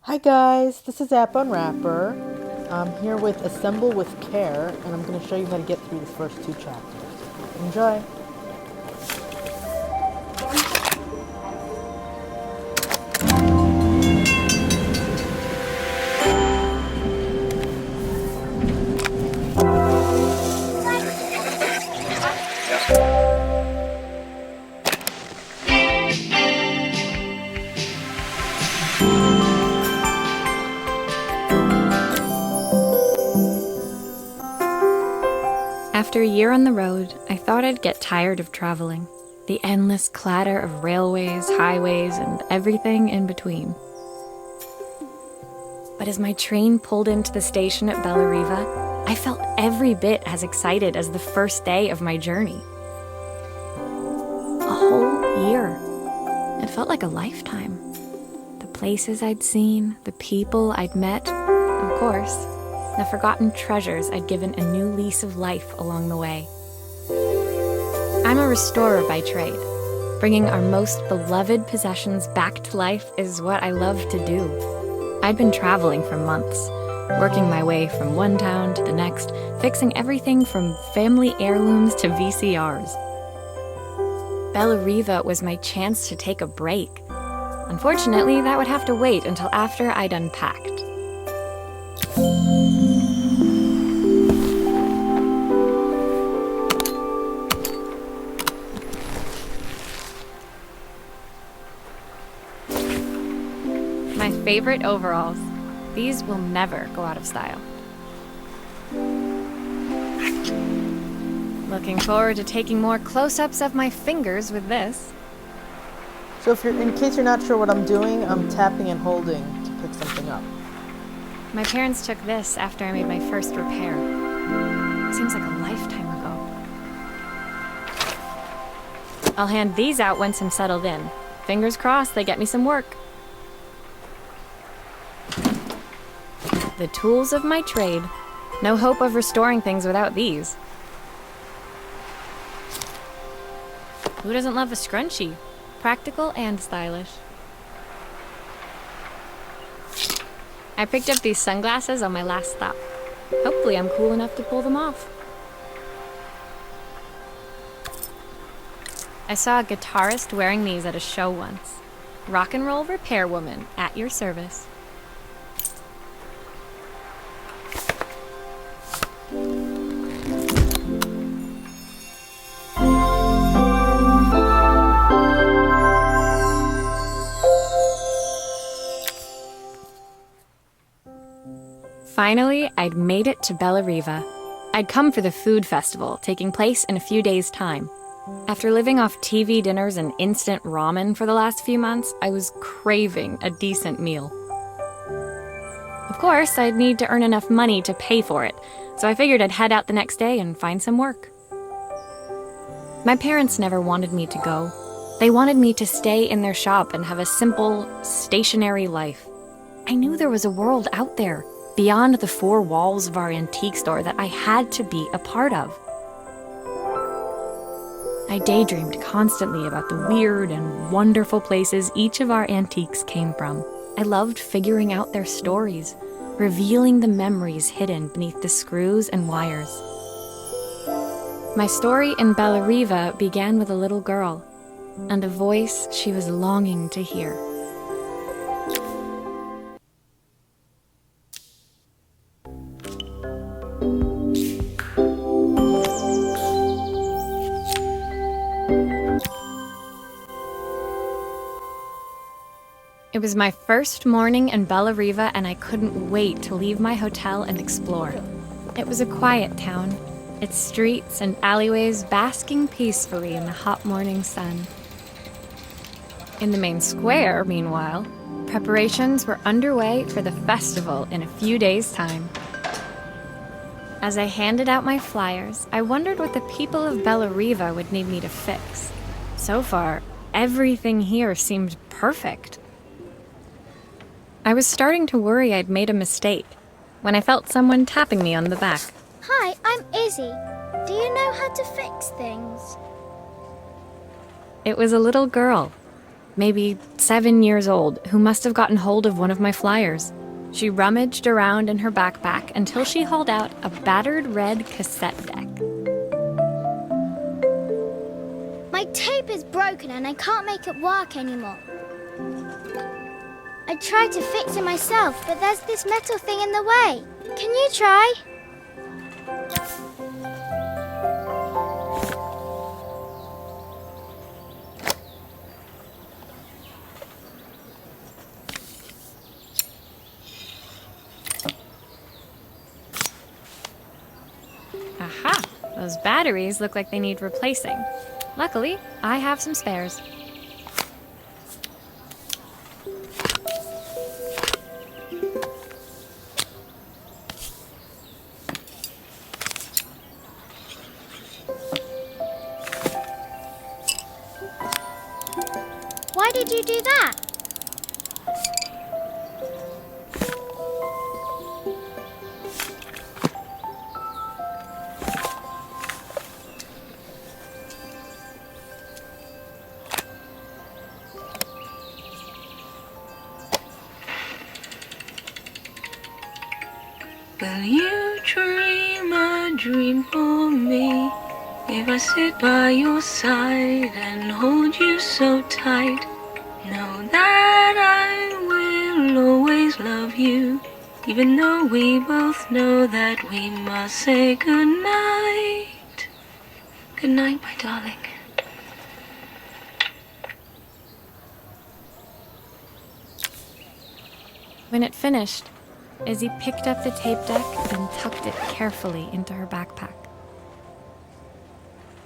Hi guys, this is App Unwrapper. I'm here with Assemble with Care, and I'm going to show you how to get through the first two chapters. Enjoy! After a year on the road, I thought I'd get tired of traveling. The endless clatter of railways, highways, and everything in between. But as my train pulled into the station at Bellariva, I felt every bit as excited as the first day of my journey. A whole year. It felt like a lifetime. The places I'd seen, the people I'd met, of course, the forgotten treasures I'd given a new lease of life along the way. I'm a restorer by trade. Bringing our most beloved possessions back to life is what I love to do. I'd been traveling for months, working my way from one town to the next, fixing everything from family heirlooms to VCRs. Bellariva was my chance to take a break. Unfortunately, that would have to wait until after I'd unpacked. My favorite overalls. These will never go out of style. Looking forward to taking more close-ups of my fingers with this. So in case you're not sure what I'm doing, I'm tapping and holding to pick something up. My parents took this after I made my first repair. Seems like a lifetime ago. I'll hand these out once I'm settled in. Fingers crossed they get me some work. The tools of my trade. No hope of restoring things without these. Who doesn't love a scrunchie? Practical and stylish. I picked up these sunglasses on my last stop. Hopefully I'm cool enough to pull them off. I saw a guitarist wearing these at a show once. Rock and roll repair woman, at your service. Finally, I'd made it to Bellariva. I'd come for the food festival, taking place in a few days' time. After living off TV dinners and instant ramen for the last few months, I was craving a decent meal. Of course, I'd need to earn enough money to pay for it, so I figured I'd head out the next day and find some work. My parents never wanted me to go. They wanted me to stay in their shop and have a simple, stationary life. I knew there was a world out there, beyond the four walls of our antique store, that I had to be a part of. I daydreamed constantly about the weird and wonderful places each of our antiques came from. I loved figuring out their stories, revealing the memories hidden beneath the screws and wires. My story in Bellariva began with a little girl, and a voice she was longing to hear. It was my first morning in Bellariva, and I couldn't wait to leave my hotel and explore. It was a quiet town, its streets and alleyways basking peacefully in the hot morning sun. In the main square, meanwhile, preparations were underway for the festival in a few days' time. As I handed out my flyers, I wondered what the people of Bellariva would need me to fix. So far, everything here seemed perfect. I was starting to worry I'd made a mistake when I felt someone tapping me on the back. Hi, I'm Izzy. Do you know how to fix things? It was a little girl. maybe 7 years old, who must have gotten hold of one of my flyers. She rummaged around in her backpack until she hauled out a battered red cassette deck. My tape is broken and I can't make it work anymore. I tried to fix it myself, but there's this metal thing in the way. Can you try? Aha! Those batteries look like they need replacing. Luckily, I have some spares. Why did you do that? Will you dream a dream for me? If I sit by your side and hold you so tight, know that I will always love you, even though we both know that we must say goodnight. Good night, my darling. When it finished, Izzy picked up the tape deck and tucked it carefully into her backpack.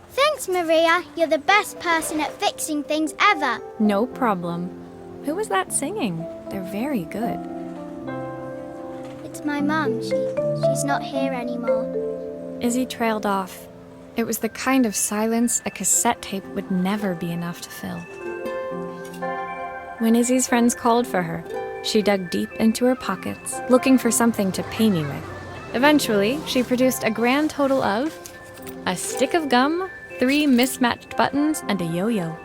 Thanks, Maria. You're the best person at fixing things ever. No problem. Who was that singing? They're very good. It's my mum. She's not here anymore. Izzy trailed off. It was the kind of silence a cassette tape would never be enough to fill. When Izzy's friends called for her, she dug deep into her pockets, looking for something to pay me with. Eventually, she produced a grand total of a stick of gum, 3 mismatched buttons, and a yo-yo.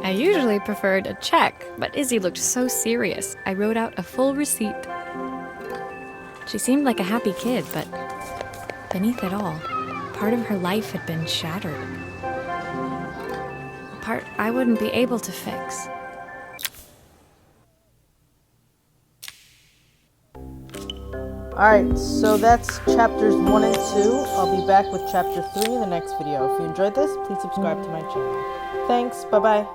I usually preferred a check, but Izzy looked so serious, I wrote out a full receipt. She seemed like a happy kid, but beneath it all, part of her life had been shattered. A part I wouldn't be able to fix. Alright, so that's chapters 1 and 2. I'll be back with chapter 3 in the next video. If you enjoyed this, please subscribe to my channel. Thanks, bye-bye.